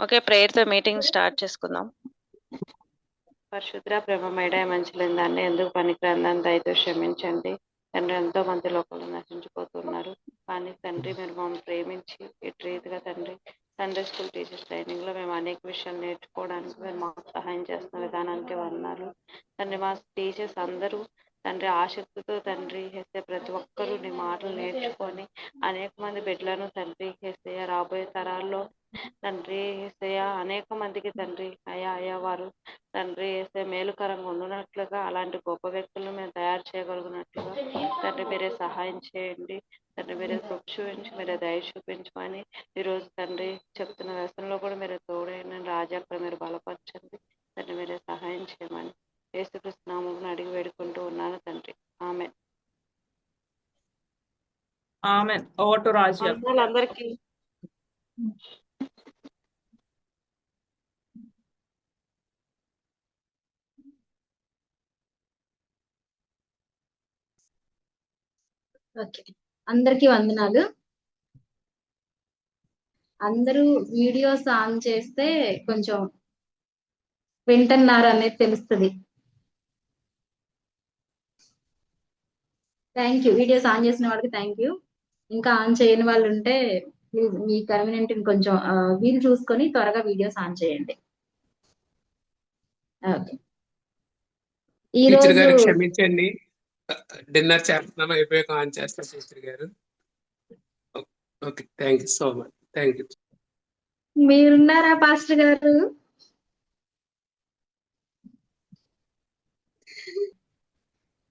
Okay, ప్రేయర్తో meeting start చేసుకుందాం. పరిశుద్ర ప్రేమమేడ మంచిలేని దాన్ని ఎందుకు పనికిరాని దయతో క్షమించండి తండ్రి. ఎంతో మంది లోకంలో నశించిపోతున్నారు, కానీ తండ్రి మీరు మమ్మల్ని ప్రేమించి ఇటు రీతిగా తండ్రి సండే స్కూల్ టీచర్స్ ట్రైనింగ్ లో మేము అనేక విషయాలు నేర్చుకోవడానికి మీరు మాకు సహాయం చేస్తున్న విధానానికి వందనాలు తండ్రి. మా టీచర్స్ అందరూ తండ్రి ఆసక్తితో తండ్రి చేసే ప్రతి ఒక్కరూ నీ మాటలు నేర్చుకొని అనేక మంది బిడ్డలను తండ్రి చేసే రాబోయే తరాల్లో తండ్రి ఏసయ్య అనేక మందికి తండ్రి అయా వారు తండ్రి వేసే మేలుకరంగా ఉండునట్లుగా అలాంటి గొప్ప వ్యక్తులను మేము తయారు చేయగలిగినట్లుగా తండ్రి మీరే సహాయం చేయండి తండ్రి. మీరే కృప చూపించి మీరే దయ చూపించమని ఈరోజు తండ్రి చెప్తున్న వ్యసనంలో కూడా మీరు తోడైన రాజాక్కడ మీరు బలపరచండి తండ్రి. మీరే సహాయం చేయమని యేసుక్రీస్తు నామమున అడిగి వేడుకుంటూ ఉన్నాను తండ్రి. ఆమె ఆమెన్. ఓవర్ టు రాజు. అందరికీ ఓకే, అందరికీ వందనాలు. అందరూ వీడియోస్ ఆన్ చేస్తే కొంచెం వింటున్నారు అనేది తెలుస్తుంది. Thank you. వీడియోస్ ఆన్ చేసిన వాళ్ళకి థ్యాంక్ యూ. ఇంకా ఆన్ చేయని వాళ్ళు ఉంటే ప్లీజ్ మీ కన్వీనియంట్ కొంచెం వీలు చూసుకొని త్వరగా వీడియోస్ ఆన్ చేయండి. ఓకే, ఈ టీచర్ గారు రోజు క్షమించండి, డిన్నర్ చేస్తున్నాం, అయిపోయాక ఆన్ చేస్తాం టీచర్ గారు. Okay, thank you so much. Thank you. మీరున్నారా పాస్టర్ గారు?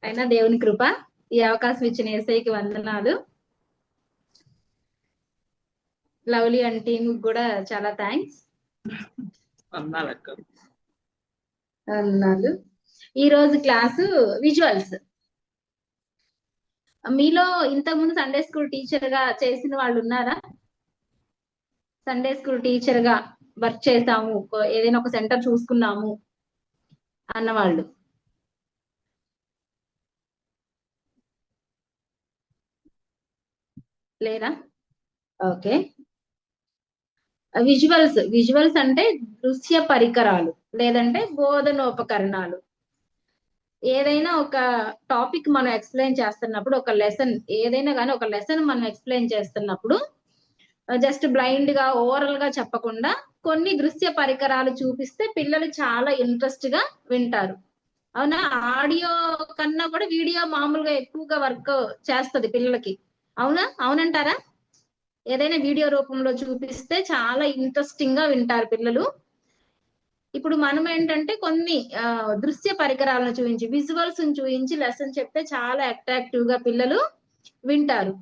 అయినా దేవుని కృప, ఈ అవకాశం ఇచ్చిన యేసయ్యకి వందనాలు. లవ్లీ అండ్ టీమ్ కూడా చాలా థ్యాంక్స్. వందనాలు. ఈ రోజు క్లాసు విజువల్స్. మీలో ఇంతకుముందు సండే స్కూల్ టీచర్ గా చేసిన వాళ్ళు ఉన్నారా? సండే స్కూల్ టీచర్ గా వర్క్ చేసాము, ఏదైనా ఒక సెంటర్ చూసుకున్నాము అన్నవాళ్ళు లేరా? ఓకే. విజువల్స్ అంటే దృశ్య పరికరాలు లేదంటే బోధనోపకరణాలు. ఏదైనా ఒక టాపిక్ మనం ఎక్స్ప్లెయిన్ చేస్తున్నప్పుడు, ఒక లెసన్ ఏదైనా కానీ ఒక లెసన్ మనం ఎక్స్ప్లెయిన్ చేస్తున్నప్పుడు జస్ట్ బ్లైండ్ గా ఓవరల్ గా చెప్పకుండా కొన్ని దృశ్య పరికరాలు చూపిస్తే పిల్లలు చాలా ఇంట్రెస్ట్ గా వింటారు. అవునా? ఆడియో కన్నా కూడా వీడియో మామూలుగా ఎక్కువగా వర్క్ చేస్తుంది పిల్లలకి. అవునంటారా? ఏదైనా వీడియో రూపంలో చూపిస్తే చాలా ఇంట్రెస్టింగ్ గా వింటారు పిల్లలు. ఇప్పుడు మనం ఏంటంటే కొన్ని దృశ్య పరికరాలను చూపించి, విజువల్స్ చూపించి లెసన్ చెప్తే చాలా అట్రాక్టివ్ గా పిల్లలు వింటారు.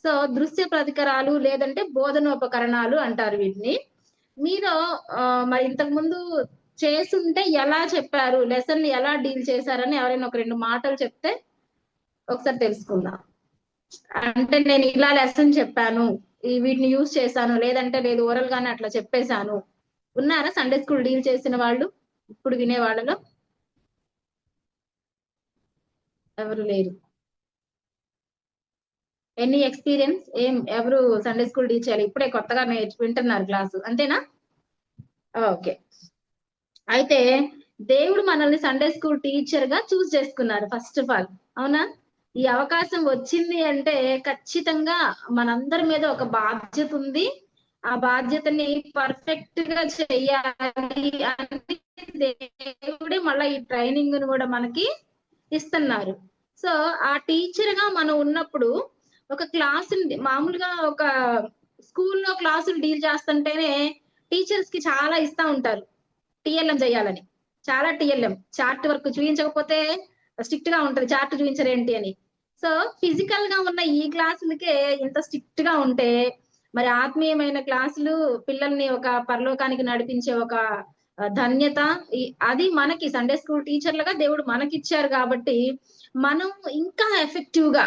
సో దృశ్య పరికరాలు లేదంటే బోధనోపకరణాలు అంటారు వీటిని. మీరు మరి ఇంతకు ముందు చేస్తుంటే ఎలా చెప్పారు, లెసన్ ఎలా డీల్ చేశారని ఎవరైనా ఒక రెండు మాటలు చెప్తే ఒకసారి తెలుసుకుందాం. అంటే నేను ఇలా లెసన్ చెప్పాను, వీటిని యూజ్ చేశాను, లేదంటే లేదు ఓరల్ గానే అట్లా చెప్పేశాను. ఉన్నారా సండే స్కూల్ డీల్ చేసిన వాళ్ళు? ఇప్పుడు వినే వాళ్ళలో ఎవరు లేరు. Any experience? ఎవరు సండే స్కూల్ డీల్ చేయాలి? ఇప్పుడే కొత్తగా వింటున్నారు క్లాసు, అంతేనా? ఓకే. అయితే దేవుడు మనల్ని సండే స్కూల్ టీచర్ గా చూస్ చేసుకున్నారు ఫస్ట్ ఆఫ్ ఆల్. అవునా? ఈ అవకాశం వచ్చింది అంటే ఖచ్చితంగా మనందరి మీద ఒక బాధ్యత ఉంది. ఆ బాధ్యతని పర్ఫెక్ట్ గా చెయ్యాలి అని దేవుడే మళ్ళీ ఈ ట్రైనింగ్ ను కూడా మనకి ఇస్తున్నారు. సో ఆ టీచర్ గా మనం ఉన్నప్పుడు ఒక క్లాస్ మామూలుగా ఒక స్కూల్లో క్లాసులు డీల్ చేస్తుంటేనే టీచర్స్ కి చాలా ఇస్తా ఉంటారు టిఎల్ఎం చేయాలని. చాలా టిఎల్ఎం, చార్ట్ వర్క్ చూపించకపోతే స్ట్రిక్ట్ గా ఉంటది, చార్ట్ చూపించరేంటి అని. సో ఫిజికల్ గా ఉన్న ఈ క్లాసులకే ఇంత స్ట్రిక్ట్ గా ఉంటే మరి ఆత్మీయమైన క్లాసులు పిల్లల్ని ఒక పరలోకానికి నడిపించే ఒక ధన్యత అది మనకి సండే స్కూల్ టీచర్లుగా దేవుడు మనకిచ్చారు. కాబట్టి మనం ఇంకా ఎఫెక్టివ్ గా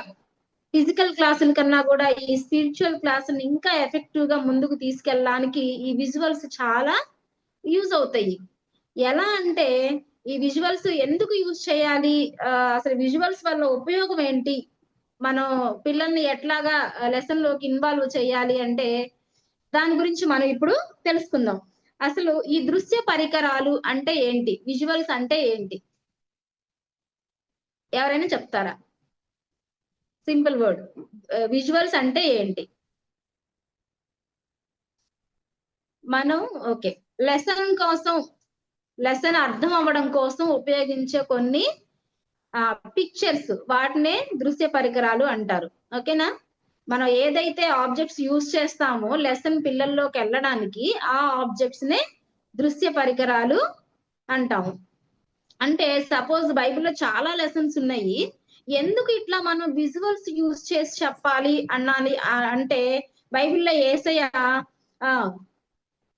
ఫిజికల్ క్లాసుల కన్నా కూడా ఈ స్పిరిచువల్ క్లాసుని ఇంకా ఎఫెక్టివ్ గా ముందుకు తీసుకెళ్ళడానికి ఈ విజువల్స్ చాలా యూజ్ అవుతాయి. ఎలా అంటే ఈ విజువల్స్ ఎందుకు యూజ్ చేయాలి, అసలు విజువల్స్ వల్ల ఉపయోగం ఏంటి, మనం పిల్లల్ని ఎట్లాగా లెసన్ లోకి ఇన్వాల్వ్ చేయాలి అంటే దాని గురించి మనం ఇప్పుడు తెలుసుకుందాం. అసలు ఈ దృశ్య పరికరాలు అంటే ఏంటి, విజువల్స్ అంటే ఏంటి, ఎవరైనా చెప్తారా? సింపుల్ వర్డ్, విజువల్స్ అంటే ఏంటి? మనం ఓకే, లెసన్ అర్థం అవ్వడం కోసం ఉపయోగించే కొన్ని పిక్చర్స్, వాటినే దృశ్య పరికరాలు అంటారు. ఓకేనా? మనం ఏదైతే ఆబ్జెక్ట్స్ యూజ్ చేస్తామో లెసన్ పిల్లల్లోకి వెళ్ళడానికి, ఆ ఆబ్జెక్ట్స్ నే దృశ్య పరికరాలు అంటాము. అంటే సపోజ్ బైబిల్లో చాలా లెసన్స్ ఉన్నాయి, ఎందుకు ఇట్లా మనం విజువల్స్ యూజ్ చేసి చెప్పాలి అన్నాలి అంటే, బైబిల్లో యేసయ్య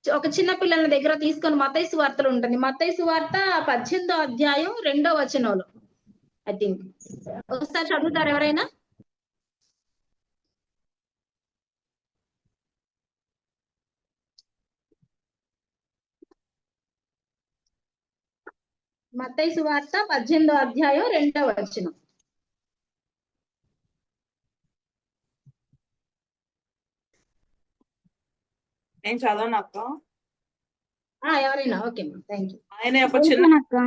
ఒక చిన్న పిల్లల దగ్గర తీసుకొని మత్తయి సువార్తలు ఉంటుంది, మత్తయి సువార్త 18వ అధ్యాయం 2వ వచనంలో ఐ థింక్, ఒకసారి చదువుతారు ఎవరైనా? మత్తయి సువార్త 18వ అధ్యాయం 2వ వచనం. నేను చదవను అక్క. ఎవరైనా? Okay, thank you. ఆయన ఒక చిన్న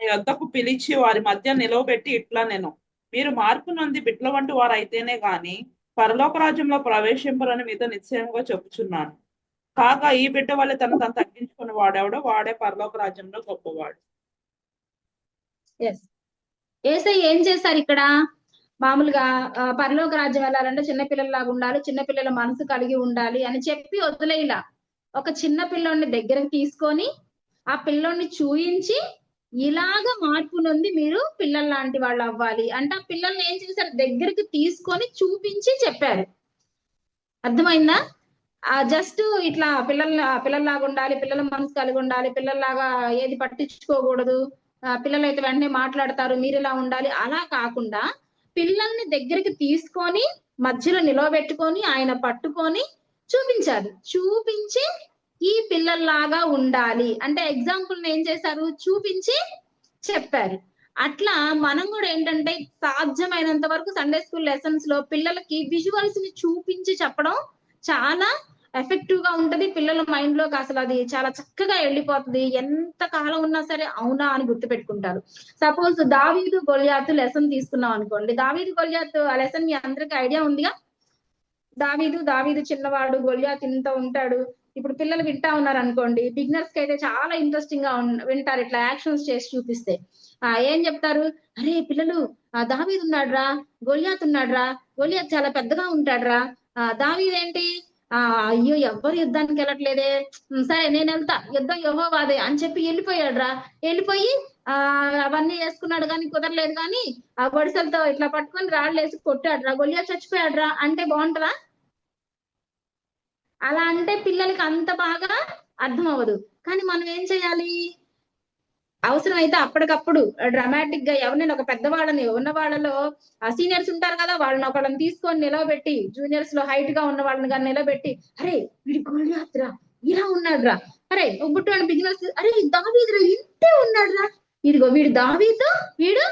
యొద్దకు పిలిచి వారి మధ్య నిలవబెట్టి ఇట్లా, నేను మీరు మార్పు నొంది బిడ్డల వంటి వారు అయితేనే గాని పరలోక రాజ్యంలో ప్రవేశింపరని మీతో నిశ్చయంగా చెప్పుచున్నాను. కాగా ఈ బిడ్డ వల్ల తను తగ్గించుకుని వాడేవాడో వాడే పరలోక రాజ్యంలో గొప్పవాడు. యేసయ్య ఏం చేశారు ఇక్కడ? మామూలుగా పరలోక రాజ్యం వెళ్ళాలంటే చిన్నపిల్లలాగా ఉండాలి, చిన్నపిల్లల మనసు కలిగి ఉండాలి అని చెప్పి వదిలేలా, ఒక చిన్న పిల్లోని దగ్గరకు తీసుకొని ఆ పిల్లోని చూయించి, ఇలాగా మార్పు నొంది మీరు పిల్లల లాంటి వాళ్ళు అవ్వాలి అంటే, ఆ పిల్లల్ని ఏం చేశారు? దగ్గరికి తీసుకొని చూపించి చెప్పారు. అర్థమైందా? జస్ట్ ఇట్లా పిల్లల్లాగా ఉండాలి, పిల్లల మనసు కలిగి ఉండాలి, పిల్లల్లాగా ఏది పట్టించుకోకూడదు, పిల్లలు అయితే వెంటనే మాట్లాడతారు, మీరు ఇలా ఉండాలి, అలా కాకుండా పిల్లల్ని దగ్గరికి తీసుకొని మధ్యలో నిలవబెట్టుకొని ఆయన పట్టుకొని చూపించారు. చూపించి ఈ పిల్లల్లాగా ఉండాలి అంటే ఎగ్జాంపుల్ ఏం చేశారు? చూపించి చెప్పారు. అట్లా మనం కూడా ఏంటంటే సాధ్యమైనంత వరకు సండే స్కూల్ లెసన్స్ లో పిల్లలకి విజువల్స్ ని చూపించి చెప్పడం చాలా ఎఫెక్టివ్ గా ఉంటది. పిల్లల మైండ్ లోకి అసలు అది చాలా చక్కగా వెళ్ళిపోతుంది. ఎంత కాలం ఉన్నా సరే అవునా అని గుర్తుపెట్టుకుంటారు. సపోజ్ దావీదు గొలియాతు లెసన్ తీసుకున్నాం అనుకోండి, దావీదు గొలియాతు ఆ లెసన్ మీ అందరికి ఐడియా ఉందిగా. దావీదు చిన్నవాడు, గొలియాతు ఇంత ఉంటాడు. ఇప్పుడు పిల్లలు వింటా ఉన్నారు అనుకోండి, బిగినర్స్ కి అయితే చాలా ఇంట్రెస్టింగ్ గా వింటారు ఇట్లా యాక్షన్స్ చేసి చూపిస్తే. ఏం చెప్తారు? అరే పిల్లలు, దావీదు ఉన్నాడురా, గొలియాతు ఉన్నాడురా, గొలియాతు చాలా పెద్దగా ఉంటాడురా, దావీదు ఏంటి అయ్యో ఎవ్వరు యుద్ధానికి వెళ్ళట్లేదే, సరే నేను వెళ్తా, యుద్ధం యెహోవాదే అని చెప్పి వెళ్ళిపోయాడురా, వెళ్ళిపోయి అవన్నీ వేసుకున్నాడు కానీ కుదరలేదు, కానీ ఆ వడిసలతో ఇట్లా పట్టుకొని రాళ్ళు వేసి కొట్టాడురా, గొలియాతు చచ్చిపోయాడురా అంటే బాగుంటదా? అలా అంటే పిల్లలకి అంత బాగా అర్థం అవ్వదు. కానీ మనం ఏం చేయాలి? అవసరమైతే అప్పటికప్పుడు డ్రామాటిక్ గా ఎవరినైనా ఒక పెద్దవాళ్ళని, ఉన్న వాళ్ళలో సీనియర్స్ ఉంటారు కదా, వాళ్ళని ఒకళ్ళని తీసుకొని నిలవబెట్టి, జూనియర్స్ లో హైట్ గా ఉన్న వాళ్ళని కానీ నిలబెట్టి, అరే వీడి గొలియాతురా ఇలా ఉన్నాడురా, అరే బుట్టాడు బిజినెస్, అరే దావీదురా ఇంతే ఉన్నాడురా, ఇదిగో వీడు దావీదు, వీడు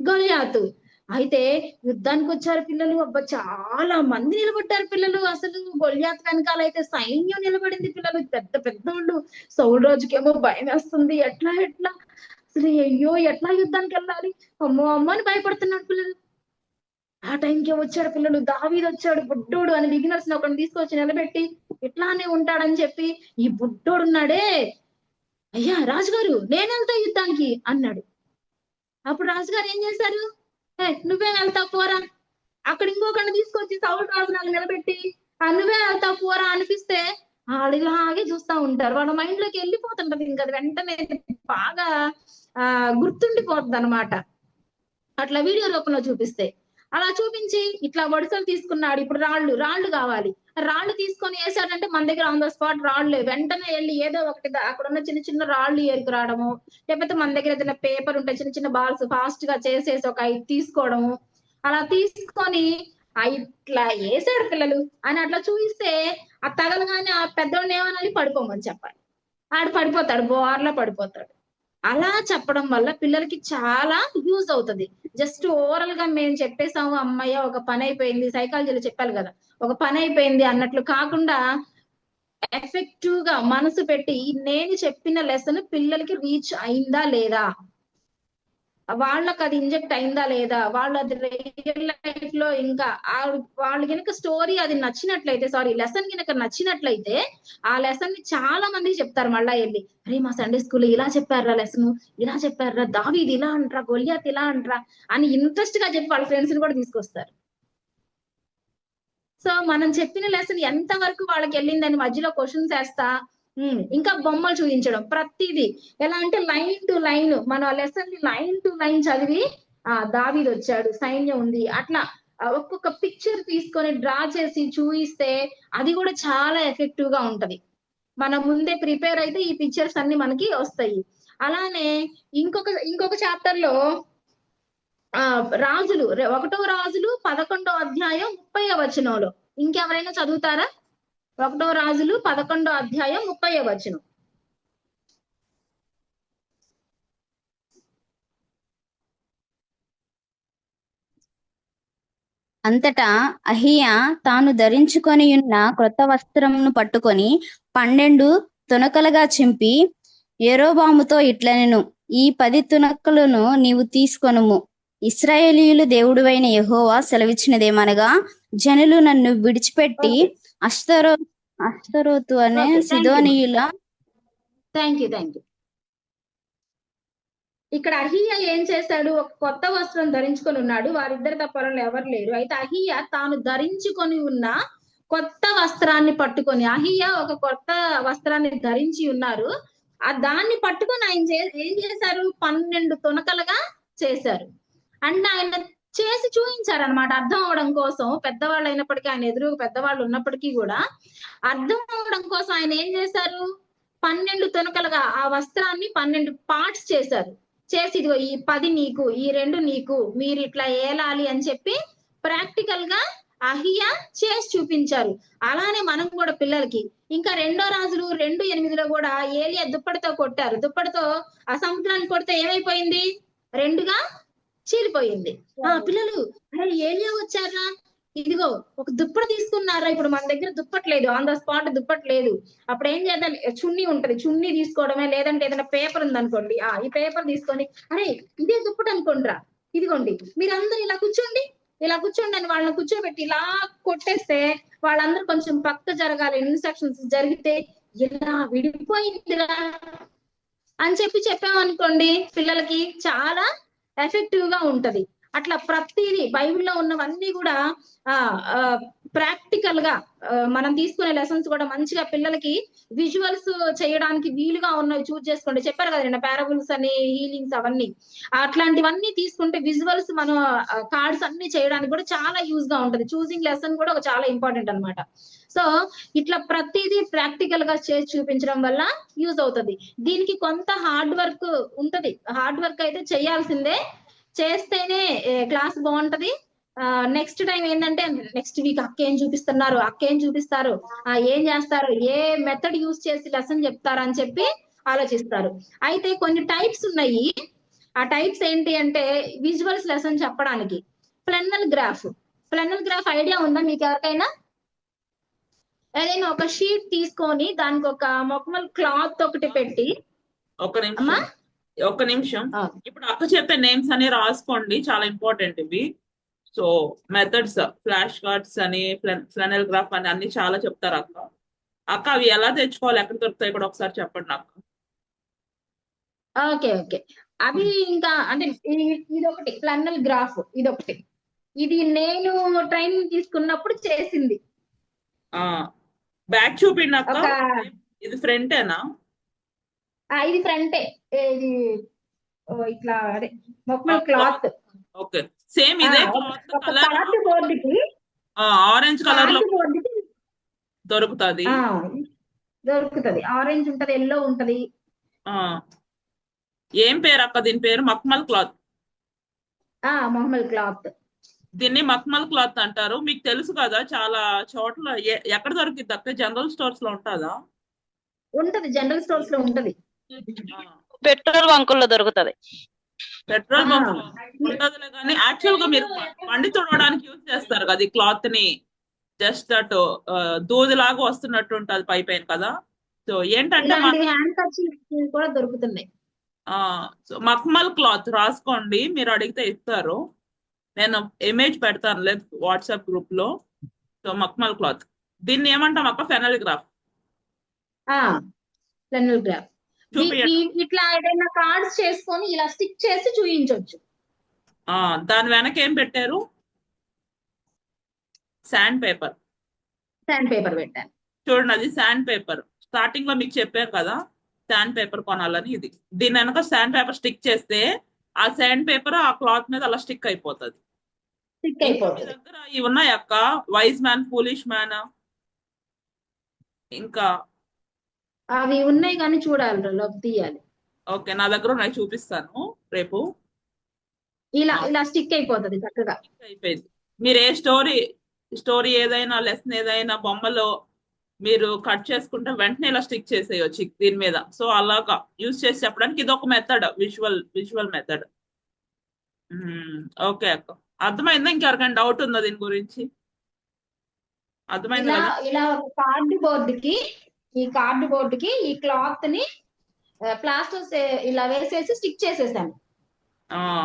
గొలియాతు. అయితే యుద్ధానికి వచ్చారు పిల్లలు, అబ్బా చాలా మంది నిలబడ్డారు పిల్లలు. అసలు గొలియాతు వెనకాల అయితే సైన్యం నిలబడింది. పిల్లలు పెద్ద పెద్దోళ్ళు. సౌలు రోజుకేమో భయం వేస్తుంది, ఎట్లా అసలు అయ్యో ఎట్లా యుద్ధానికి వెళ్ళాలి, అమ్మో అని భయపడుతున్నారు పిల్లలు. ఆ టైంకి వచ్చాడు పిల్లలు, దావీదు వచ్చాడు బుడ్డోడు అని బిగినర్స్ ని ఒకరిని తీసుకొచ్చి నిలబెట్టి ఇట్లానే ఉంటాడని చెప్పి, ఈ బుడ్డోడు ఉన్నాడే, అయ్యా రాజుగారు నేను వెళ్తా యుద్ధానికి అన్నాడు. అప్పుడు రాజుగారు ఏం చేశారు? నువ్వే వెళ్తావు పోరా. అక్కడ ఇంకొకరిని తీసుకొచ్చి సౌలు రాజునాలు నిలబెట్టి నువ్వే వెళ్తావు పోరా అనిపిస్తే వాళ్ళు ఇలాగే చూస్తా ఉంటారు. వాళ్ళ మైండ్ లోకి వెళ్ళిపోతుంటది, ఇంకా వెంటనే బాగా గుర్తుండిపోతుంది అనమాట. అట్లా వీడియో రూపంలో చూపిస్తే, అలా చూపించి ఇట్లా వడిసలు తీసుకున్నాడు, ఇప్పుడు రాళ్ళు కావాలి, రాళ్ళు తీసుకొని వేసాడంటే మన దగ్గర ఆన్ ద స్పాట్ రాళ్ళు వెంటనే వెళ్ళి ఏదో ఒకటి అక్కడ ఉన్న చిన్న చిన్న రాళ్ళు ఏరుకు రావడము, లేకపోతే మన దగ్గర ఏదైనా పేపర్ ఉంటే చిన్న చిన్న బాల్స్ ఫాస్ట్ గా చేసేసి ఒక 5 తీసుకోవడము, అలా తీసుకొని ఇట్లా వేసాడు పిల్లలు అని అట్లా చూపిస్తే ఆ తగలగానే ఆ పెద్దోడిని ఏమనాలి? పడిపోమని చెప్పాలి. ఆడు పడిపోతాడు, బోర్లా పడిపోతాడు. అలా చెప్పడం వల్ల పిల్లలకి చాలా యూజ్ అవుతుంది. జస్ట్ ఓవరాల్ గా మేము చెప్పేసాము అమ్మయ్య ఒక పని అయిపోయింది, సైకాలజీలో చెప్పాలి కదా, ఒక పని అయిపోయింది అన్నట్లు కాకుండా ఎఫెక్టివ్ గా మనసు పెట్టి నేను చెప్పిన లెసన్ పిల్లలకి రీచ్ అయిందా లేదా, వాళ్ళకి అది ఇంజెక్ట్ అయిందా లేదా, వాళ్ళు అది రియల్ లైఫ్ లో ఇంకా వాళ్ళు కనుక స్టోరీ అది నచ్చినట్లయితే, సారీ లెసన్ కనుక నచ్చినట్లయితే ఆ లెసన్ ని చాలా మందికి చెప్తారు. మళ్ళా వెళ్ళి, అరే మా సండే స్కూల్ ఇలా చెప్పారా లెసన్, ఇలా చెప్పారా, దావీద్ ఇలా అంటారా, గొలియాత్ ఇలా అంటారా అని ఇంట్రెస్ట్ గా చెప్పి వాళ్ళ ఫ్రెండ్స్ ని కూడా తీసుకొస్తారు. సో మనం చెప్పిన లెసన్ ఎంత వరకు వాళ్ళకి వెళ్ళిందని మధ్యలో క్వశ్చన్స్ వేస్తా, ఇంకా బొమ్మలు చూపించడం ప్రతిదీ. ఎలా అంటే లైన్ టు లైన్ మన లెసన్ ని లైన్ టు లైన్ చదివి, దావీద్ వచ్చాడు, సైన్యం ఉంది, అట్లా ఒక్కొక్క పిక్చర్ తీసుకొని డ్రా చేసి చూయిస్తే అది కూడా చాలా ఎఫెక్టివ్ గా ఉంటది. మనం ముందే ప్రిపేర్ అయితే ఈ పిక్చర్స్ అన్ని మనకి వస్తాయి. అలానే ఇంకొక చాప్టర్ లో రాజులు 1వ రాజులు 11వ అధ్యాయం 30వ వచనంలో, ఇంకెవరైనా చదువుతారా? 1వ రాజులు 11వ అధ్యాయం 30వ వచనం. అంతటా అహియా తాను ధరించుకొనియున్న క్రొత్త వస్త్రమును పట్టుకొని 12 తునకలుగా చింపి యెరోబాముతో ఇట్లనెను, ఈ 10 తునకలను నీవు తీసుకొనుము. ఇశ్రాయేలీయులు దేవుడైన యెహోవా సెలవిచ్చినదేమనగా, జనులు నన్ను విడిచిపెట్టి అష్టరోతు అనే సిదోనీయుల. Thank you. ఇక్కడ అహియా ఏం చేశాడు? ఒక కొత్త వస్త్రం ధరించుకొని ఉన్నాడు. వారిద్దరు తప్పరంలో ఎవరు లేరు. అయితే అహియా తాను ధరించుకొని ఉన్న కొత్త వస్త్రాన్ని పట్టుకొని, అహియా ఒక కొత్త వస్త్రాన్ని ధరించి ఉన్నారు. దాన్ని పట్టుకొని ఆయన ఏం చేశారు? 12 తునకలుగా చేశారు. అంటే ఆయన చేసి చూపించారు అనమాట, అర్థం అవడం కోసం. పెద్దవాళ్ళు అయినప్పటికీ, ఆయన ఎదురు పెద్దవాళ్ళు ఉన్నప్పటికీ కూడా అర్థం అవడం కోసం ఆయన ఏం చేశారు? 12 తునకలుగా ఆ వస్త్రాన్ని 12 పార్ట్స్ చేశారు. చేసి ఇదిగో ఈ 10 నీకు, ఈ 2 నీకు, మీరు ఇట్లా ఏలాలి అని చెప్పి ప్రాక్టికల్ గా అహియా చేసి చూపించారు. అలానే మనం కూడా పిల్లలకి ఇంకా 2వ రాజులు 2:8లో కూడా ఏలియా దుప్పటితో కొట్టారు. దుప్పటితో ఆ సముద్రాన్ని కొడితే ఏమైపోయింది? 2గా చీలిపోయింది. పిల్లలు, అరే ఏలియా వచ్చారా, ఇదిగో ఒక దుప్పటి తీసుకున్నారా? ఇప్పుడు మన దగ్గర దుప్పట్లేదు, ఆన్ ద స్పాట్ దుప్పట్లేదు. అప్పుడు ఏం చేద్దాం? చున్నీ ఉంటది, చున్నీ తీసుకోవడమే. లేదంటే ఏదైనా పేపర్ ఉందనుకోండి, ఈ పేపర్ తీసుకొని, అరే ఇదే దుప్పటి అనుకోండిరా, ఇదిగోండి మీరందరూ ఇలా కూర్చోండి అని వాళ్ళని కూర్చోబెట్టి ఇలా కొట్టేస్తే వాళ్ళందరూ కొంచెం పక్క జరగాలి, ఇన్స్ట్రక్షన్స్ జరిగితే ఇలా విడిపోయిందిరా అని చెప్పామనుకోండి, పిల్లలకి చాలా ఎఫెక్టివ్ గా ఉంటది. అట్లా ప్రతిదీ బైబిల్లో ఉన్నవన్నీ కూడా ప్రాక్టికల్ గా మనం తీసుకునే లెసన్స్ కూడా మంచిగా పిల్లలకి విజువల్స్ చేయడానికి వీలుగా ఉన్నవి చూస్ చేసుకోండి. చెప్పారు కదండి, పారబుల్స్ అని, హీలింగ్స్ అవన్నీ, అట్లాంటివన్నీ తీసుకుంటే విజువల్స్ మనం కార్డ్స్ అన్ని చేయడానికి కూడా చాలా యూజ్ గా ఉంటది. చూసింగ్ లెసన్ కూడా ఒక చాలా ఇంపార్టెంట్ అన్నమాట. సో ఇట్లా ప్రతిదీ ప్రాక్టికల్ గా చేసి చూపించడం వల్ల యూజ్ అవుతుంది. దీనికి కొంత హార్డ్ వర్క్ ఉంటది. హార్డ్ వర్క్ అయితే చేయాల్సిందే, చేస్తేనే క్లాస్ బాగుంటది. నెక్స్ట్ టైం ఏంటంటే, నెక్స్ట్ వీక్ అక్క ఏం చూపిస్తారు, ఏం చేస్తారు, ఏ మెథడ్ యూజ్ చేసి లెసన్ చెప్తారు అని చెప్పి ఆలోచిస్తారు. అయితే కొన్ని టైప్స్ ఉన్నాయి. ఆ టైప్స్ ఏంటి అంటే, విజువల్స్ లెసన్ చెప్పడానికి ఫ్లెన్నల్ గ్రాఫ్ ఐడియా ఉందా మీకు ఎవరికైనా? ఏదైనా ఒక షీట్ తీసుకొని దానికి ఒక మొక్కమల్ క్లాత్ ఒకటి పెట్టి, ఒక్క నిమిషం ఇప్పుడు అక్క చెప్పే నేమ్స్ అని రాసుకోండి, చాలా ఇంపార్టెంట్ ఇవి. సో మెథడ్స్, ఫ్లాష్ కార్డ్స్ అని, ఫ్లెనల్ గ్రాఫ్ అని అన్ని చాలా చెప్తారు అక్క అవి ఎలా తెచ్చుకోవాలి, ఎక్కడ దొరుకుతాయి కూడా ఒకసారి చెప్పండి నాకు. ఓకే. అవి ఇంకా అంటే ఇదొకటి ఫ్లెన్నల్ గ్రాఫ్, ఇది నేను ట్రైనింగ్ తీసుకున్నప్పుడు చేసింది. బ్యాక్ చూపిండి అక్క. ఇది ఫ్రంటేనా? ఇది ఫ్రంటే. ఇది ఇట్లా అదే మొక్కమల్ క్లాత్. ఓకే, సేమ్ ఇదే క్లాత్ బోర్డుకి ఆరెంజ్ కలర్ లో దొరుకుతుంది. ఆరెంజ్ ఉంటది, ఎల్లో ఉంటది. ఏం పేరు అక్క దీని పేరు? మక్మల్ క్లాత్. మక్మల్ క్లాత్. దీన్ని మక్మల్ క్లాత్ అంటారు. మీకు తెలుసు కదా, చాలా చోట్ల ఎక్కడ దొరికిద్ది అక్క? జనరల్ స్టోర్స్ లో ఉంటుందా? ఉంటది, జనరల్ స్టోర్స్ లో ఉంటది. పెట్రోల్ బంకుల్లో దొరుకుతది. పెట్రోల్ బంక్ ఉంటదిలే కానీ యాక్చువల్ గా మీరు బండి తుడవడానికి యూజ్ చేస్తారు కదా ఈ క్లాత్ ని. జస్ట్ దట్ దూదిలాగా వస్తున్నట్టు ఉంటది పై పైన కదా. సో ఏంటంటే ఇలాంటి హ్యాండ్ కర్చీఫ్స్ కూడా దొరుకుతున్నాయి. సో మక్మల్ క్లాత్ రాసుకోండి, మీరు అడిగితే ఇస్తారు. నేను ఇమేజ్ పెడతాను లేదు వాట్సాప్ గ్రూప్ లో. సో మక్మల్ క్లాత్, దీన్ని ఏమంటాం అక్క? Flannel graph. Flannel graph. చూపియండి. ఇట్లా ఏదైనా కార్డ్స్ చేసుకొని ఇలా స్టిక్ చేసి చూపించవచ్చు. దాని వెనక ఏం పెట్టారు? Sand paper. శాండ్ పేపర్ పెట్టాను. చూడండి, అది శాండ్ పేపర్. స్టార్టింగ్ లో మీకు చెప్పాను కదా శాండ్ పేపర్ కొనాలని. ఇది దీని వెనక శాండ్ పేపర్ స్టిక్ చేస్తే ఆ శాండ్ పేపర్ ఆ క్లాత్ మీద అలా స్టిక్ అయిపోతుంది. స్టిక్ అయిపోతుంది. దగ్గర ఇవి ఉన్నాయి అక్క, వైజ్ మ్యాన్, ఫూలిష్ మ్యాన్, ఇంకా అవి ఉన్నాయి కానీ చూడాలి, లోపు తీయాలి. ఓకే, నా దగ్గర ఉన్నాయి, చూపిస్తాను రేపు. ఇలా ఇలా స్టిక్ అయిపోతుంది చక్కగా. అయిపోయింది. మీరు ఏ స్టోరీ ఏదైనా, లెసన్ ఏదైనా బొమ్మలో మీరు కట్ చేసుకుంటే వెంటనే ఇలా స్టిక్ చేసేయచ్చు దీని మీద. సో అలాగా యూజ్ చేసి చెప్పడానికి ఇది ఒక మెథడ్, విజువల్ మెథడ్. ఓకే అక్క, అర్థమైందా? ఇంకెవరికైనా డౌట్ ఉందా దీని గురించి? అర్థమైంది కదా? ఇలా ఒక ఈ కార్డు బోర్డుకి ఈ క్లాత్ ని ప్లాస్టర్ ఇలా వేసేసి స్టిక్ చేసేసాను.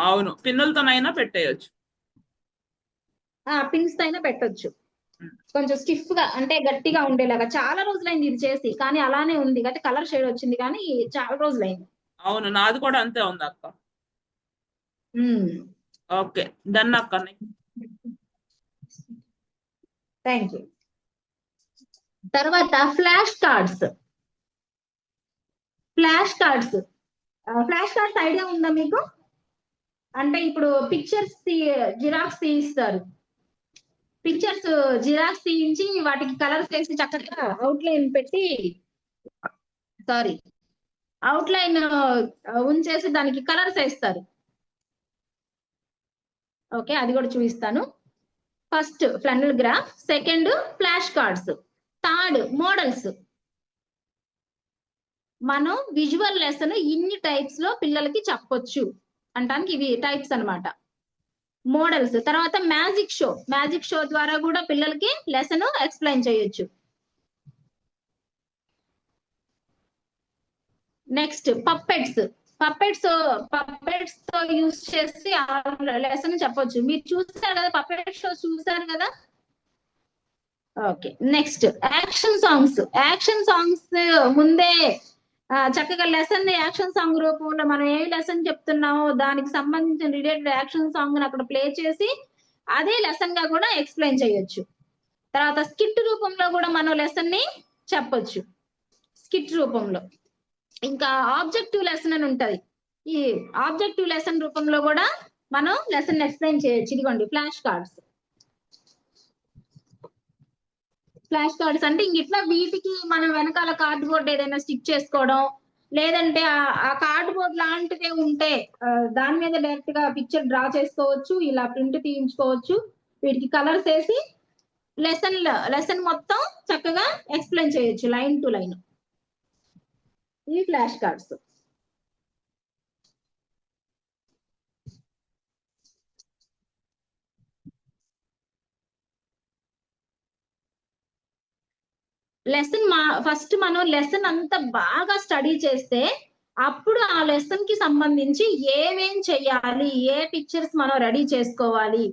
అవును, పిన్నులతోనైనా పెట్టేయచ్చు, పిన్స్ అయినా పెట్టొచ్చు. కొంచెం స్టిఫ్ గా అంటే గట్టిగా ఉండేలాగా. చాలా రోజులైంది ఇది చేసి, కానీ అలానే ఉంది. అంటే కలర్ షేడ్ వచ్చింది కానీ చాలా రోజులైంది. అవును, నాది కూడా అంతే ఉంది అక్క. ఓకే, డన్ అక్క. Thank you. తర్వాత ఫ్లాష్ కార్డ్స్ ఐడియా ఉందా మీకు? అంటే ఇప్పుడు పిక్చర్స్ జిరాక్స్ తీయిస్తారు. పిక్చర్స్ జిరాక్స్ తీయించి వాటికి కలర్స్ వేసి చక్కగా అవుట్లైన్ ఉంచేసి దానికి కలర్స్ వేస్తారు. ఓకే, అది కూడా చూపిస్తాను. First flannel graph, second flash cards, third models. మనం విజువల్ లెసన్ ఇన్ని టైప్స్ లో పిల్లలకి చెప్పొచ్చు అంటానికి ఇవి టైప్స్ అన్నమాట. మోడల్స్. తర్వాత మ్యాజిక్ షో ద్వారా కూడా పిల్లలకి లెసన్ ఎక్స్ప్లెయిన్ చేయొచ్చు. నెక్స్ట్ పప్పెట్స్ తో యూజ్ చేసి లెసన్ చెప్పొచ్చు. మీరు చూసారు కదా, పప్పెట్ షో చూసారు కదా. ఓకే, నెక్స్ట్ యాక్షన్ సాంగ్స్ ముందే చక్కగా లెసన్ యాక్షన్ సాంగ్ రూపంలో మనం ఏ లెసన్ చెప్తున్నామో దానికి సంబంధించిన రిలేటెడ్ యాక్షన్ సాంగ్ అక్కడ ప్లే చేసి అదే లెసన్ గా కూడా ఎక్స్ప్లెయిన్ చేయొచ్చు. తర్వాత స్కిట్ రూపంలో కూడా మనం లెసన్ ని చెప్పొచ్చు, స్కిట్ రూపంలో. ఇంకా ఆబ్జెక్టివ్ లెసన్ అని ఉంటది. ఈ ఆబ్జెక్టివ్ లెసన్ రూపంలో కూడా మనం లెసన్ ఎక్స్ప్లెయిన్ చేయొచ్చు. ఇదిగోండి ఫ్లాష్ కార్డ్స్ అంటే ఇట్లా వీటికి మనం వెనకాల కార్డ్ బోర్డ్ ఏదైనా స్టిక్ చేసుకోవడం, లేదంటే ఆ కార్డ్ బోర్డ్ లాంటిదే ఉంటే దాని మీద డైరెక్ట్ గా పిక్చర్ డ్రా చేసుకోవచ్చు, ఇలా ప్రింట్ తీయించుకోవచ్చు. వీటికి కలర్స్ వేసి లెసన్ మొత్తం చక్కగా ఎక్స్ప్లెయిన్ చేయొచ్చు లైన్ టు లైన్. ఈ ఫ్లాష్ కార్డ్స్. ఫస్ట్ మనం లెసన్ అంతా బాగా స్టడీ చేస్తే అప్పుడు ఆ లెసన్ కి సంబంధించి ఏమేం చెయ్యాలి, ఏ పిక్చర్స్ మనం రెడీ చేసుకోవాలి.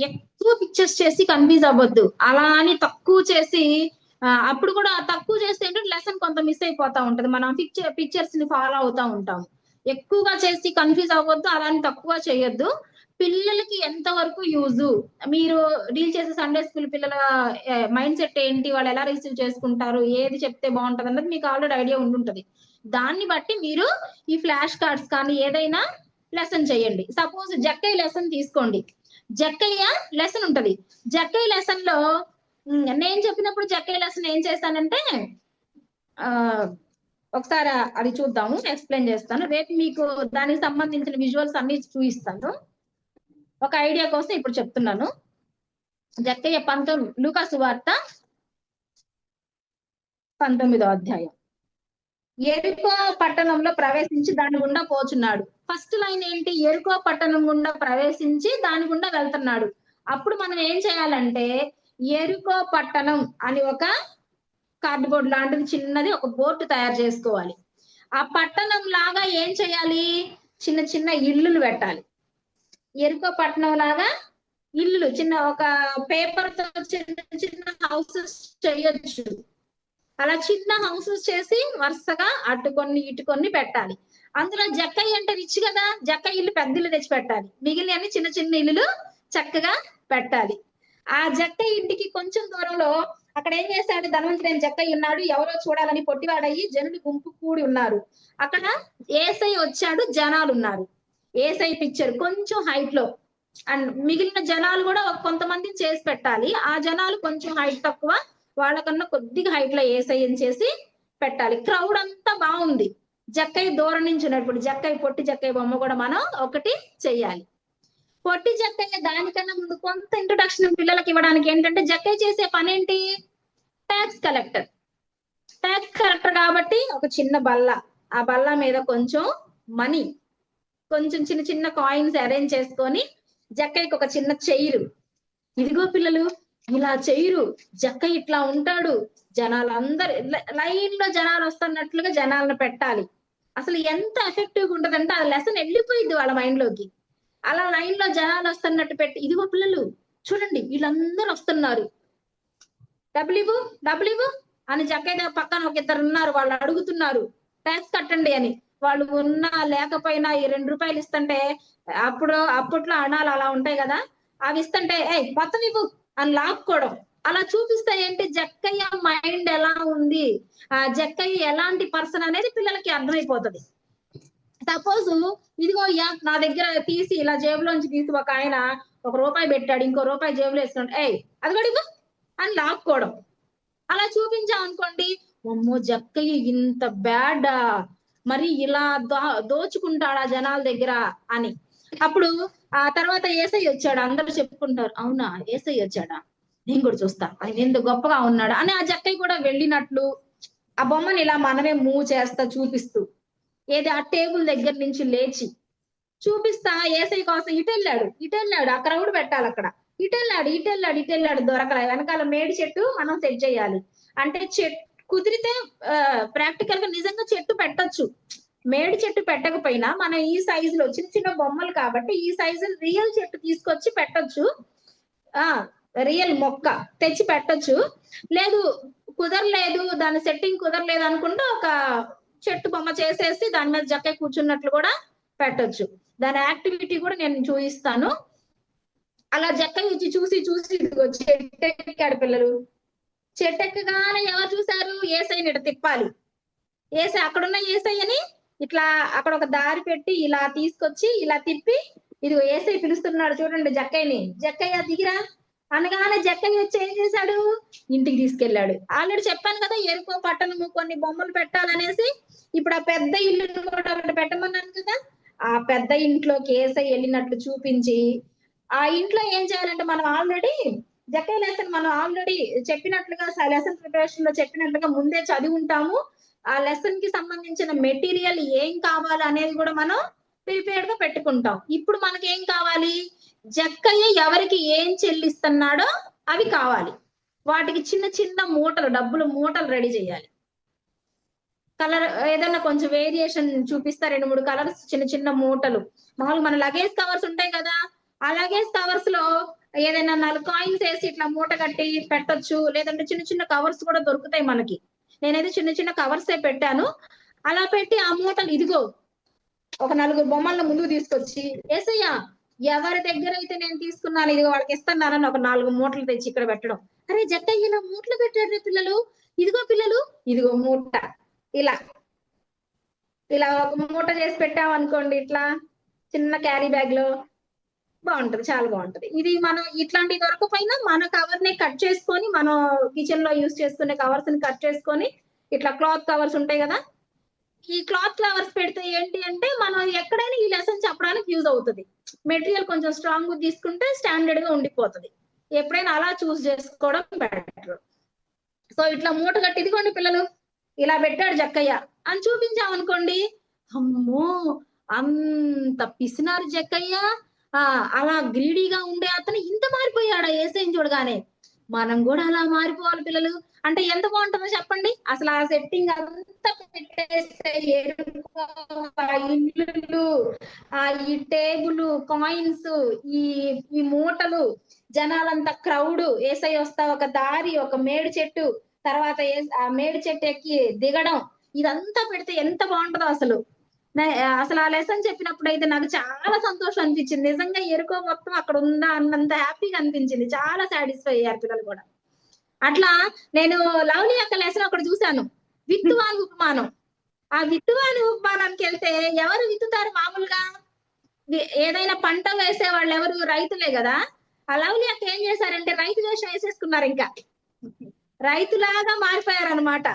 ఎక్కువ పిక్చర్స్ చేసి కన్ఫ్యూజ్ అవ్వద్దు. అలా అని తక్కువ చేసి అప్పుడు కూడా తక్కువ చేస్తే ఏంటంటే లెసన్ కొంత మిస్ అయిపోతా ఉంటది. మనం పిక్చర్స్ ని ఫాలో అవుతా ఉంటాం. ఎక్కువగా చేసి కన్ఫ్యూజ్ అవ్వద్దు, అలా అని తక్కువ చేయొద్దు. పిల్లలకి ఎంత వరకు యూజ్, మీరు డీల్ చేసే సండే స్కూల్ పిల్లల మైండ్ సెట్ ఏంటి, వాళ్ళు ఎలా రిసీవ్ చేసుకుంటారు, ఏది చెప్తే బాగుంటది అన్నది మీకు ఆల్రెడీ ఐడియా ఉండుంటది. దాన్ని బట్టి మీరు ఈ ఫ్లాష్ కార్డ్స్ కానీ ఏదైనా లెసన్ చేయండి. సపోజ్ జక్కయ్య లెసన్ తీసుకోండి. జక్కయ్య లెసన్ ఉంటది. జక్కయ్య లెసన్ లో నేను చెప్పినప్పుడు జక్కయ్య లెసన్ ఏం చేస్తానంటే ఒకసారి అది చూద్దాము, ఎక్స్ప్లెయిన్ చేస్తాను. రేపు మీకు దానికి సంబంధించిన విజువల్స్ అన్ని చూపిస్తాను. ఒక ఐడియా కోసం ఇప్పుడు చెప్తున్నాను. జక్కయ్య లూకా సువార్త 19వ అధ్యాయం. ఎరుకో పట్టణంలో ప్రవేశించి దాని గుండా పోచున్నాడు. ఫస్ట్ లైన్ ఏంటి? ఎరుకో పట్టణం గుండా ప్రవేశించి దాని గుండా వెళ్తున్నాడు. అప్పుడు మనం ఏం చేయాలంటే ఎరుకో పట్టణం అని ఒక కార్డ్బోర్డ్ లాంటిది చిన్నది ఒక బోర్డు తయారు చేసుకోవాలి. ఆ పట్టణం లాగా ఏం చేయాలి, చిన్న చిన్న ఇల్లులు పెట్టాలి. ఎరుకో పట్టణం లాగా ఇల్లులు చిన్న ఒక పేపర్ తో చిన్న చిన్న హౌసెస్ చేయొచ్చు. అలా చిన్న హౌసెస్ చేసి వరుసగా అటు కొన్ని ఇటు కొన్ని పెట్టాలి. అందులో జక్కయ్య అంటే రిచ్ కదా, జక్కయ్య ఇల్లు పెద్ద ఇల్లు తెచ్చి పెట్టాలి, మిగిలిన అన్ని చిన్న చిన్న ఇల్లులు చక్కగా పెట్టాలి. ఆ జక్కయ్య ఇంటికి కొంచెం దూరంలో అక్కడ ఏం చేశాడు, ధనవంతుడైన జక్కయ్య ఉన్నాడు, ఎవరో చూడాలని పొట్టివాడయ్యి జనులు గుంపు కూడి ఉన్నారు. అక్కడ ఏసై వచ్చాడు, జనాలు ఉన్నారు. ఏసై పిక్చర్ కొంచెం హైట్ లో, అండ్ మిగిలిన జనాలు కూడా కొంతమందిని చేసి పెట్టాలి. ఆ జనాలు కొంచెం హైట్ తక్కువ, వాళ్ళకన్నా కొద్దిగా హైట్ లో ఏసయ్యని చేసి పెట్టాలి. క్రౌడ్ అంతా బాగుంది. జక్కయ్య దూరం నుంచి ఉన్నప్పుడు జక్కయ్య పొట్టి జక్కయ్య బొమ్మ కూడా మనం ఒకటి చెయ్యాలి. పొట్టి జక్కయ్య దానికన్నా ముందు కొంత ఇంట్రొడక్షన్ పిల్లలకి ఇవ్వడానికి ఏంటంటే, జక్కయ్య చేసే పని ఏంటి, ట్యాక్స్ కలెక్టర్. ట్యాక్స్ కలెక్టర్ కాబట్టి ఒక చిన్న బల్ల, ఆ బల్ల మీద కొంచెం మనీ, కొంచెం చిన్న చిన్న కాయిన్స్ అరేంజ్ చేసుకొని జక్కయ్యకి ఒక చిన్న చైరు, ఇదిగో పిల్లలు ఇలా చైరు, జక్కయ్య ఇట్లా ఉంటాడు, జనాలు అందరు లైన్ లో జనాలు వస్తున్నట్లుగా జనాలను పెట్టాలి. అసలు ఎంత ఎఫెక్టివ్ గా ఉంటదంటే ఆ లెసన్ వెళ్ళిపోయింది వాళ్ళ మైండ్ లోకి. అలా లైన్ లో జనాలు వస్తున్నట్టు పెట్టి, ఇదిగో పిల్లలు చూడండి వీళ్ళందరూ వస్తున్నారు, డబ్బులు ఇవ్వు అని జక్కయ్య పక్కన ఒక ఇద్దరు ఉన్నారు, వాళ్ళు అడుగుతున్నారు ట్యాక్స్ కట్టండి అని. వాళ్ళు ఉన్నా లేకపోయినా ఈ 2 రూపాయలు ఇస్తుంటే, అప్పట్లో అణాలు అలా ఉంటాయి కదా, అవి ఇస్తుంటే మొత్తం ఇవ్వు అని లాక్కోవడం. అలా చూపిస్తే ఏంటి, జక్కయ్య మైండ్ ఎలా ఉంది, ఆ జక్కయ్య ఎలాంటి పర్సన్ అనేది పిల్లలకి అర్థమైపోతుంది. సపోజ్ ఇదిగో అయ్యా నా దగ్గర తీసి ఇలా జేబులోంచి తీసి ఒక ఆయన 1 రూపాయి పెట్టాడు, ఇంకో రూపాయి జేబులో వేసుకుంటే అది కూడా ఇవ్వు అని లాక్కోవడం. అలా చూపించాం అనుకోండి, అమ్మో జక్కయ్య ఇంత బ్యాడా, మరి ఇలా దోచుకుంటాడా జనాల దగ్గర అని. అప్పుడు ఆ తర్వాత ఏసై వచ్చాడు, అందరూ చెప్పుకుంటారు, అవునా ఏసై వచ్చాడా, నేను కూడా చూస్తా ఆయన ఎంత గొప్పగా ఉన్నాడు అని. ఆ జక్కయ్య కూడా వెళ్ళినట్లు ఆ బొమ్మని ఇలా మనమే మూవ్ చేస్తా చూపిస్తూ, ఏది ఆ టేబుల్ దగ్గర నుంచి లేచి చూపిస్తా ఏసై కోసం ఇటు వెళ్ళాడు, ఆ క్రౌడ్ పెట్టాలి అక్కడ, ఇటు వెళ్ళాడు దొరకలే, వెనకాల మేడి చెట్టు మనం సెట్ చేయాలి. అంటే చెట్టు కుదిరితే ప్రాక్టికల్ గా నిజంగా చెట్టు పెట్టొచ్చు, మేడి చెట్టు పెట్టకపోయినా మనం ఈ సైజు లో చిన్న చిన్న బొమ్మలు కాబట్టి ఈ సైజు రియల్ చెట్టు తీసుకొచ్చి పెట్టొచ్చు, రియల్ మొక్క తెచ్చి పెట్టొచ్చు. లేదు కుదరలేదు, దాని సెట్టింగ్ కుదరలేదు అనుకుంటే ఒక చెట్టు బొమ్మ చేసేసి దాని మీద జక్కయ్య కూర్చున్నట్లు కూడా పెట్టొచ్చు. దాని యాక్టివిటీ కూడా నేను చూపిస్తాను. అలా జక్కయ్య వచ్చి చూసి చెట్టు ఎక్కాడు పిల్లలు. చెట్టు ఎక్కగానే ఎవరు చూసారు, ఏసైని ఇట తిప్పాలి. ఏసై అక్కడున్న ఏసయ్యని ఇట్లా అక్కడ ఒక దారి పెట్టి ఇలా తీసుకొచ్చి ఇలా తిప్పి, ఇదిగో ఏసై పిలుస్తున్నాడు చూడండి జక్కయ్యని, జక్కయ్య దిగిరా అనగానే జక్కయ్య వచ్చి ఏం చేశాడు, ఇంటికి తీసుకెళ్లాడు. ఆల్రెడీ చెప్పాను కదా ఎరుకో పట్టణము కొన్ని బొమ్మలు పెట్టాలనేసి. ఇప్పుడు ఆ పెద్ద ఇల్లు కూడా ఒకటి పెట్టమన్నాను కదా, ఆ పెద్ద ఇంట్లోకి ఏసై వెళ్ళినట్లు చూపించి, ఆ ఇంట్లో ఏం చేయాలంటే మనం ఆల్రెడీ జక్కయ్య లెసన్ మనం ఆల్రెడీ చెప్పినట్లుగా లెసన్ ప్రిపరేషన్ లో చెప్పినట్లుగా ముందే చదివి ఉంటాము. ఆ లెసన్ కి సంబంధించిన మెటీరియల్ ఏం కావాలి అనేది కూడా మనం ప్రిపేర్డ్ గా పెట్టుకుంటాం. ఇప్పుడు మనకి ఏం కావాలి, జక్కయ్య ఎవరికి ఏం చెల్లిస్తున్నాడో అవి కావాలి. వాటికి చిన్న చిన్న మూటలు, డబ్బులు మూటలు రెడీ చేయాలి. కలర్ ఏదైనా కొంచెం వేరియేషన్ చూపిస్తా, 2-3 కలర్స్ చిన్న చిన్న మూటలు. మామూలు మన లగేజ్ కవర్స్ ఉంటాయి కదా, ఆ లగేజ్ కవర్స్ లో ఏదైనా 4 కాయిన్స్ వేసి ఇట్లా మూట కట్టి పెట్టొచ్చు. లేదంటే చిన్న చిన్న కవర్స్ కూడా దొరుకుతాయి మనకి. నేనైతే చిన్న చిన్న కవర్సే పెట్టాను. అలా పెట్టి ఆ మూటలు ఇదిగో ఒక 4 బొమ్మలను ముందుకు తీసుకొచ్చి, ఏసయ్య ఎవరి దగ్గర అయితే నేను తీసుకున్నాను ఇదిగో వాళ్ళకి ఇస్తున్నానని ఒక 4 మూటలు తెచ్చి ఇక్కడ పెట్టడం. అరే జక్కయ్య ఇలా మూటలు పెట్టారు పిల్లలు, ఇదిగో పిల్లలు ఇదిగో మూట, ఇలా ఒక మూట చేసి పెట్టామనుకోండి, ఇట్లా చిన్న క్యారీ బ్యాగ్ లో బాగుంటది, చాలా బాగుంటది. ఇది మనం ఇట్లాంటి దొరకపోయినా మన కవర్ ని కట్ చేసుకొని, మనం కిచెన్ లో యూజ్ చేసుకునే కవర్స్ ని కట్ చేసుకొని, ఇట్లా క్లాత్ కవర్స్ ఉంటాయి కదా, ఈ క్లాత్ కవర్స్ పెడితే ఏంటి అంటే మనం ఎక్కడైనా ఈ లెసన్ చెప్పడానికి యూజ్ అవుతుంది. మెటీరియల్ కొంచెం స్ట్రాంగ్ తీసుకుంటే స్టాండర్డ్ గా ఉండిపోతుంది. ఎప్పుడైనా అలా చూస్ చేసుకోవడం బెటర్. సో ఇట్లా మూట కట్టి ఇదిగోండి పిల్లలు ఇలా పెట్టాడు జక్కయ్య అని చూపించామనుకోండి, అమ్మో అంత పిసినారు జక్కయ్య, అలా గ్రీడీగా ఉండే అతను ఇంత మారిపోయాడా ఏసైని చూడగానే, మనం కూడా అలా మారిపోవాలి పిల్లలు. అంటే ఎంత బాగుంటుందో చెప్పండి. అసలు ఆ సెట్టింగ్ అంతా పెట్టేస్తే ఎరుపు, ఆ ఇల్లులు, ఆ ఈ టేబుల్, కాయిన్స్, ఈ ఈ మూటలు, జనాలంతా క్రౌడ్, ఏసై వస్తా ఒక దారి, ఒక మేడి చెట్టు, తర్వాత ఆ మేడి చెట్టు ఎక్కి దిగడం, ఇదంతా పెడితే ఎంత బాగుంటుందో అసలు. అసలు ఆ లెసన్ చెప్పినప్పుడు అయితే నాకు చాలా సంతోషం అనిపించింది. నిజంగా ఎరుకో మొత్తం అక్కడ ఉందా అన్నంత హ్యాపీగా అనిపించింది. చాలా సాటిస్ఫై అయ్యారు పిల్లలు కూడా. అట్లా నేను లవ్లీ యొక్క లెసన్ అక్కడ చూశాను, విత్తువాని ఉపమానం. ఆ విత్తువాని ఉపమానానికి వెళ్తే ఎవరు విత్తుతారు మామూలుగా? ఏదైనా పంట వేసే వాళ్ళు ఎవరు? రైతులే కదా. ఆ లవ్లీ అక్క ఏం చేశారంటే రైతు వేషం వేసేసుకున్నారు, ఇంకా రైతులాగా మారిపోయారు అనమాట.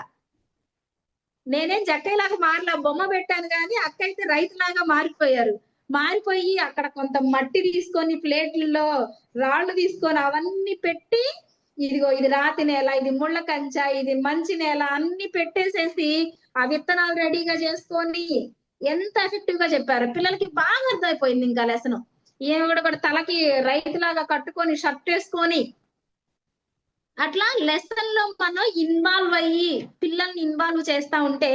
నేనేం జక్కయ్యలాగా మారలా, బొమ్మ పెట్టాను కానీ అక్క అయితే రైతులాగా మారిపోయారు. మారిపోయి అక్కడ కొంత మట్టి తీసుకొని ప్లేట్లలో రాళ్ళు తీసుకొని అవన్నీ పెట్టి, ఇదిగో ఇది రాతి నేల, ఇది ముళ్ళ కంచ, ఇది మంచి నేల అన్ని పెట్టేసేసి ఆ విత్తనాలు రెడీగా చేసుకొని ఎంత ఎఫెక్టివ్ గా చెప్పారు. పిల్లలకి బాగా అర్థమైపోయింది ఇంకా లెసన్. ఏమిడ కూడా తలకి రైతులాగా కట్టుకొని షర్ట్ వేసుకొని అట్లా లెసన్ లో మనం ఇన్వాల్వ్ అయ్యి పిల్లల్ని ఇన్వాల్వ్ చేస్తా ఉంటే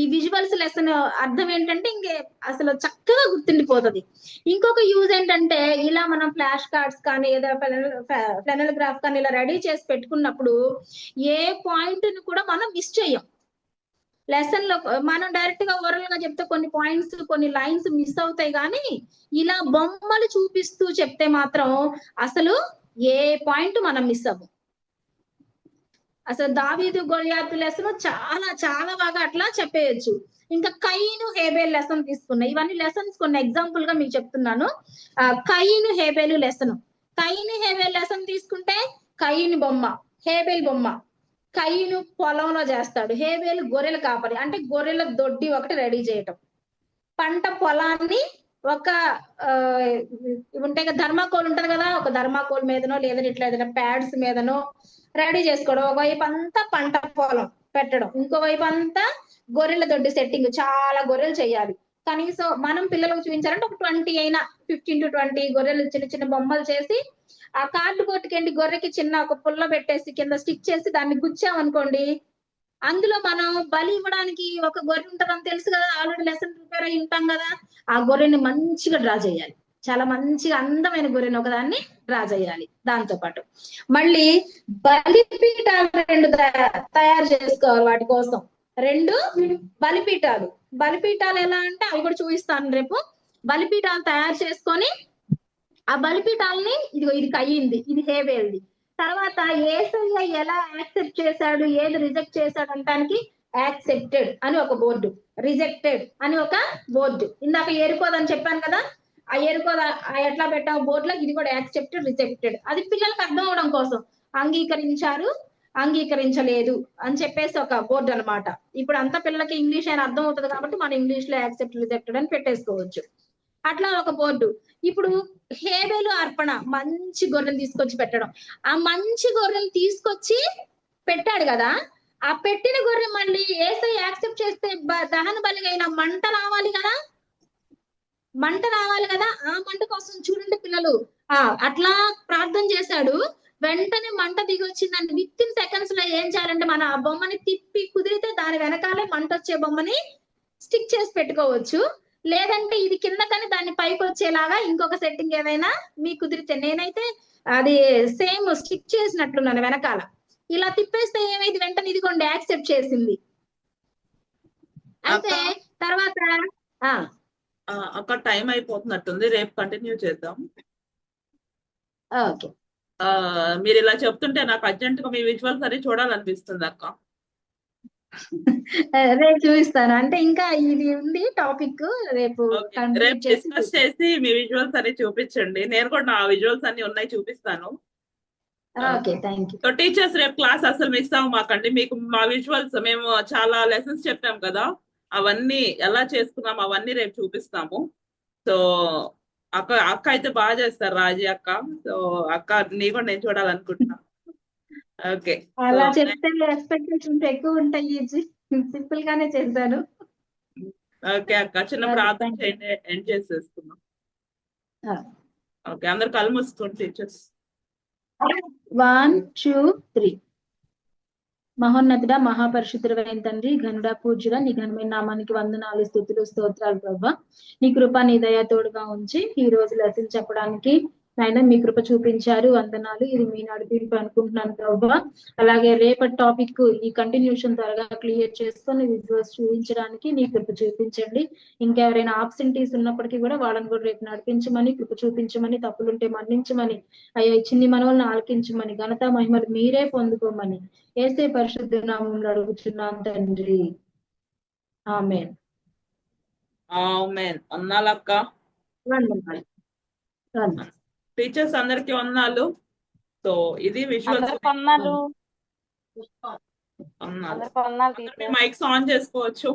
ఈ విజువల్స్ లెసన్ అర్థం ఏంటంటే ఇంకే అసలు చక్కగా గుర్తుండిపోతుంది. ఇంకొక యూజ్ ఏంటంటే ఇలా మనం ఫ్లాష్ కార్డ్స్ కానీ ఏదో ఫ్లెనల్ గ్రాఫ్ కానీ ఇలా రెడీ చేసి పెట్టుకున్నప్పుడు ఏ పాయింట్ ని కూడా మనం మిస్ చేయం. లెసన్ లో మనం డైరెక్ట్ గా ఓరల్ గా చెప్తే కొన్ని పాయింట్స్, కొన్ని లైన్స్ మిస్ అవుతాయి, కానీ ఇలా బొమ్మలు చూపిస్తూ చెప్తే మాత్రం అసలు ఏ పాయింట్ మనం మిస్ అవ్వం. అసలు దావీదు గొలియాతు లెసన్ చాలా చాలా బాగా అట్లా చెప్పేయచ్చు. ఇంకా కయీను హేబేల్ లెసన్ తీసుకున్నా. ఇవన్నీ లెసన్స్ కొన్ని ఎగ్జాంపుల్ గా మీకు చెప్తున్నాను. కయీను హేబేలు లెసన్. కయీను హేబేల్ లెసన్ తీసుకుంటే కయీను బొమ్మ, హేబేల్ బొమ్మ. కయీను పొలంలో చేస్తాడు, హేబేలు గొర్రెలు కాపరి, అంటే గొర్రెల దొడ్డి ఒకటి రెడీ చేయటం. పంట పొలాన్ని ఒక ఉంటాయి కదా, ధర్మాకోల్ ఉంటది కదా, ఒక ధర్మాకోల్ మీదనో లేదంటే ఇట్లా ఏదైనా ప్యాడ్స్ మీదనో రెడీ చేసుకోవడం. ఒకవైపు అంతా పంట పొలం పెట్టడం, ఇంకోవైపు అంతా గొర్రెల దొడ్డి సెట్టింగ్. చాలా గొర్రెలు చేయాలి. కనీసం మనం పిల్లలకు చూపించాలంటే ఒక 20 అయినా 15 to 20 గొర్రెలు చిన్న చిన్న బొమ్మలు చేసి ఆ కార్డు కొట్టుకెండి గొర్రెకి చిన్న ఒక పుల్ల పెట్టేసి కింద స్టిక్ చేసి దాన్ని గుచ్చామనుకోండి, అందులో మనం బలి ఇవ్వడానికి ఒక గొర్రె ఉంటుందని తెలుసు కదా, ఆల్రెడీ లెసన్ ప్రిపేర్ అయి ఉంటాం కదా. ఆ గొర్రెని మంచిగా డ్రా చేయాలి, చాలా మంచిగా అందమైన గొర్రెని ఒకదాన్ని డ్రా చేయాలి. దాంతో పాటు మళ్ళీ బలిపీఠాలు 2 తయారు చేసుకోవాలి. వాటి కోసం 2 బలిపీఠాలు. బలిపీఠాలు ఎలా అంటే అవి కూడా చూపిస్తాను రేపు. బలిపీఠాలు తయారు చేసుకొని ఆ బలిపీఠాలని ఇదిగో ఇది కయ్యింది, ఇది హేబేల్ది. తర్వాత యేసయ్య ఎలా యాక్సెప్ట్ చేశాడు, ఏది రిజెక్ట్ చేశాడు అనడానికి యాక్సెప్టెడ్ అని ఒక బోర్డు, రిజెక్టెడ్ అని ఒక బోర్డు. ఇందాక ఎరుకోదని చెప్పాను కదా, ఆ ఎరుకోద ఎట్లా పెట్టావు బోర్డులో, ఇది కూడా యాక్సెప్టెడ్, రిజెక్టెడ్. అది పిల్లలకు అర్థం అవడం కోసం అంగీకరించారు, అంగీకరించలేదు అని చెప్పేసి ఒక బోర్డు అనమాట. ఇప్పుడు అంతా పిల్లలకి ఇంగ్లీష్ అయినా అర్థం అవుతుంది కాబట్టి మనం ఇంగ్లీష్ లో యాక్సెప్ట్, రిజెక్టెడ్ అని పెట్టేసుకోవచ్చు. అట్లా ఒక బోర్డు. ఇప్పుడు హేబేలు అర్పణ, మంచి గొర్రెలు తీసుకొచ్చి పెట్టడం. ఆ మంచి గొర్రెలు తీసుకొచ్చి పెట్టాడు కదా, ఆ పెట్టిన గొర్రె మళ్ళీ ఏసై యాక్సెప్ట్ చేస్తే దహన బలిగైన మంట రావాలి కదా, మంట రావాలి కదా. ఆ మంట కోసం చూడండి పిల్లలు అట్లా ప్రార్థన చేశాడు. వెంటనే మంట దిగి వచ్చిందండి. విత్ ఇన్ సెకండ్స్ లో ఏం చేయాలంటే మన ఆ బొమ్మని తిప్పి కుదిరితే దాని వెనకాలే మంట వచ్చే బొమ్మని స్టిక్ చేసి పెట్టుకోవచ్చు. లేదంటే ఇది కిందకని దాన్ని పైకి వచ్చేలాగా ఇంకొక సెట్టింగ్ ఏదైనా మీకు కుదిరితే, నేనైతే అది సేమ్ స్టిక్ చేసినట్లున్నాను వెనకాల. ఇలా తిప్పేస్తే ఏమైంది, వెంటనే ఇదిగోండి యాక్సెప్ట్ చేసింది. అయితే తర్వాత అక్కడ టైం అయిపోతున్నట్టుంది, రేపు కంటిన్యూ చేద్దాం. ఓకే. మీరు ఇలా చెప్తుంటే నాకు అర్జెంట్ గా మీ విజువల్స్ అన్ని చూడాలనిపిస్తుంది అక్క. రేపు చూపిస్తాను, అంటే ఇంకా ఇది ఉంది టాపిక్, రేపు డిస్కస్ చేసి మీ విజువల్స్ అన్ని చూపించండి. నేను కూడా నా విజువల్స్ అన్ని ఉన్నాయి, చూపిస్తాను. Okay, thank you. So teachers రేపు క్లాస్ అసలు మిస్ అవ్వమాకండి. మీకు మా విజువల్స్ మేము చాలా లెసన్స్ చెప్పాం కదా, అవన్నీ ఎలా చేసుకున్నాం అవన్నీ రేపు చూపిస్తాము. సో అక్క అయితే బాగా చేస్తారు, రాజీ అక్క. సో అక్క నీ కూడా నేను చూడాలనుకుంటున్నా. ఓకే, అలా చెప్తే ఎక్స్పెక్టేషన్స్ ఎక్కువ ఉంటాయి, సింపుల్ గానే చేశాను. ఓకే అక్క, చిన్న ప్రార్థన చేయండి, ఎండ్ చేసేసుకున్నాం. ఓకే, అందరు కళ్ళు మూసుకోండి టీచర్స్. 1 2 3. మహోన్నతుడ మహాపరిశుద్ధుడైన తండ్రి, ఘనుడ పూజ్యుడ, నీ ఘనమైన నామానికి వందనాలు, స్తుతులు, స్తోత్రాలు ప్రభా. నీ కృప నీ దయ తోడుగా ఉంచి ఈ రోజు లెసన్ చెప్పడానికి నాయన మీ కృప చూపించారు, వందనాలు. ఇది మీ నడిపింపు అనుకుంటున్నాను ప్రభా. అలాగే రేపటి టాపిక్ ఈ కంటిన్యూషన్ త్వరగా క్లియర్ చేసుకొని విజువల్స్ చూపించడానికి నీ కృప చూపించండి. ఇంకెవరైనా ఆబ్సెంటీస్ ఉన్నప్పటికీ కూడా వాళ్ళని కూడా రేపు నడిపించమని, కృప చూపించమని, తప్పులుంటే మన్నించమని, అయ్యా ఈ చిన్ని మనవలను ఆలకించమని, ఘనత మహిమలు మీరే పొందుకోమని యేసే పరిశుద్ధ నామంలో అడుగుతున్నాను తండ్రి. ఆమేన్. ఆమేన్. వందనాలక్క. వందనాలు. వందనాలు. టీచర్స్ అందరికి వందనాలు. సో ఇది విజువల్స్. అందరికి వందనాలు. వందనాలు. అందరికి వందనాలు మీ టీచర్. మైక్స్ ఆన్ చేసుకోవచ్చు.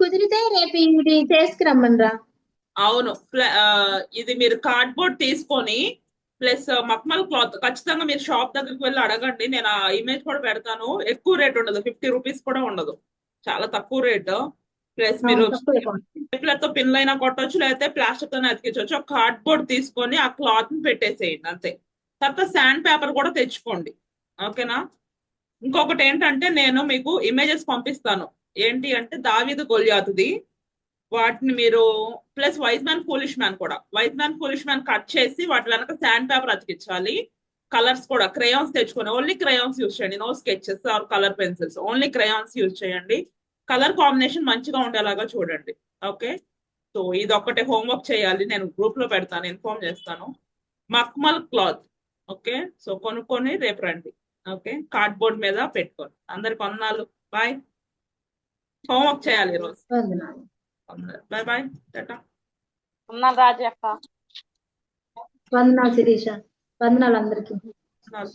కుదిరితే రేపు ఇది చేసుకురమ్మనరా. అవును. ఇది మీరు కార్డ్బోర్డ్ తీసుకొని ప్లస్ మక్మల్ క్లాత్ ఖచ్చితంగా మీరు షాప్ దగ్గరికి వెళ్ళి అడగండి. నేను ఆ ఇమేజ్ కూడా పెడతాను. ఎక్కువ రేట్ ఉండదు, 50 రూపీస్ కూడా ఉండదు, చాలా తక్కువ రేట్. ప్లస్ మీరు తో పిన్లు అయినా కొట్టొచ్చు, లేకపోతే ప్లాస్టిక్ తో అతికించవచ్చు. ఒక కార్డ్బోర్డ్ తీసుకొని ఆ క్లాత్ ని పెట్టేసేయండి అంతే. తర్వాత శాండ్ పేపర్ కూడా తెచ్చుకోండి, ఓకేనా. ఇంకొకటి ఏంటంటే నేను మీకు ఇమేజెస్ పంపిస్తాను. ఏంటి అంటే దావీదు గొల్యాతుది, వాటిని మీరు plus wise man foolish man కూడా, wise man foolish man cut చేసి వాటి వెనక శాండ్ పేపర్ అతికించాలి. కలర్స్ కూడా క్రేయాన్స్ తెచ్చుకొని ఓన్లీ క్రేయాన్స్ యూజ్ చేయండి, no sketches or colour pencils, only crayons use చేయండి. కలర్ కాంబినేషన్ మంచిగా ఉండేలాగా చూడండి, ఓకే. సో ఇది ఒక్కటే హోంవర్క్ చేయాలి, నేను గ్రూప్ లో పెడతాను, ఇన్ఫార్మ్ చేస్తాను. మక్మల్ క్లాత్, ఓకే. సో కొనుక్కొని రేపు రండి, ఓకే. కార్డ్బోర్డ్ మీద పెట్టుకోండి. అందరికి వందనాలు, బాయ్. హోంవర్క్ చేయాలి ఈరోజు. వందనాలు. Bye bye, tata. వందనాలు రాజు అక్క. వందనాలు శిరీష. వందనాలు అందరికీ. వందనాలు.